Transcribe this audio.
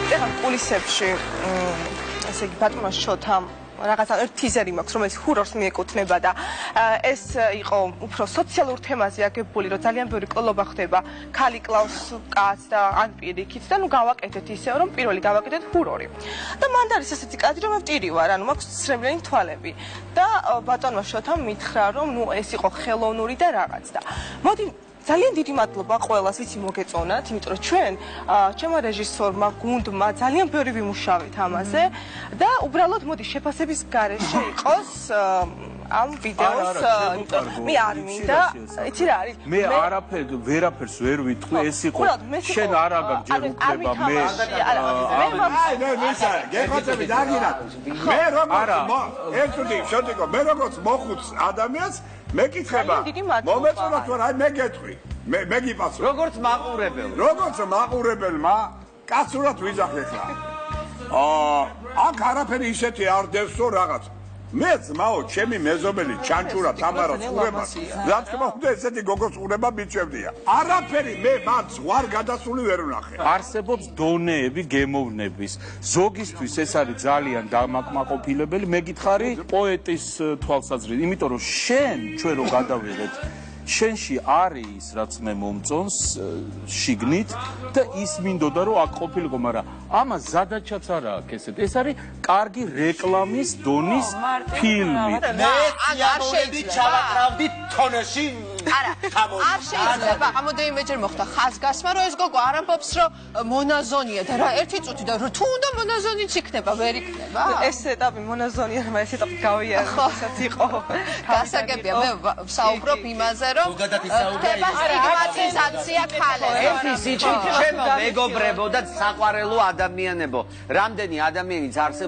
ეხლა კულისებში ესე იგი ბატონმა შოთამ რაღაცა ერთ თიზერი მაქვს, რომელიც ჰურორს მიეკუთვნება და ეს იყო უფრო სოციალურ თემაზე აგებული, რომ ძალიან ბევრი კოლობა ხდება, ქალი კლავს კაცს და ან პირიქით და ნუ გავაკეთეთ ისე, რომ პირველი გავაკეთეთ ჰურორი. და მანდ არის ესეთი კადრი, რომ ვტირი ვარ, ანუ მაქვს ცრემლიანი თვალები და ბატონმა შოთამ მითხრა, რომ ნუ ეს იყო ხელოვნური და რაღაც და მოდი ძალიან დიდი მადლობა ყველას, ვიცი მოგეწონათ, იმიტომ რომ ჩვენ ჩემმა რეჟისორმა, გუნდმა ძალიან ბევრი ვიმუშავეთ ამაზე და უბრალოდ მოდი შეფასების გარეშე იყოს ამ ვიდეოს, მე არ მინდა, იცი რა არის? მე ვერაფერს ვერ ვიტყვი, ეს იყო შენ არ აგარ ჯერ უფლება მე გეყოწები დაგირათ. მე როგორც მოხუც ადამიანს მეკითხება მომეწონათ თუ რა მე გეტყვი მე გიპასო როგორც მაყურებელმა კაცურად ვიძახე ხა აქ არაფერი ისეთი არ დევს რომ რაღაც მე ძმაო ჩემი მეზობელი ჩანჩურა თამარა წურება რა თქმა უნდა ესეთი გოგოს წურება მიჩვევდია არაფერი მე მათ ვარ გადასული ვერ ვნახე არსებობს დონეები გემოვნების ზოგისთვის ეს არის ძალიან დამაკმაყოფილებელი მე გითხარი პოეტის თვალსაზრისით იმიტომ რომ ჩვენ რო გადავიღეთ შენში არის რაც მე მომწონს შიგნით და ის მინდოდა რომ აქ ყოფილიყო მაგრამ ამას ზადაჩაც არ აქვს ესეთი ეს არის კარგი რეკლამის დონის ფილმი მე არ ჩავაკრავდი თონეში არა არ შეიძლება ამოდეიმეჯერ მოხდა ხაზგასმა რომ ეს გოგო არ ამბობს რომ მონაზონია და რა ერთი წუთი და თუ უნდა მონაზონიც იქნება ვერ იქნება ეს ეტაპი მონაზონია მაგრამ ეს ეტაპი გავიარე რასაც იყო გასაგებია მე ვსაუბრობ იმაზე რომ ხდება სტიგმატიზაცია ქალებს ეს ჩემო მეგობრებო და საყვარელო ადამიანებო რამდენი ადამიანიც არსებობს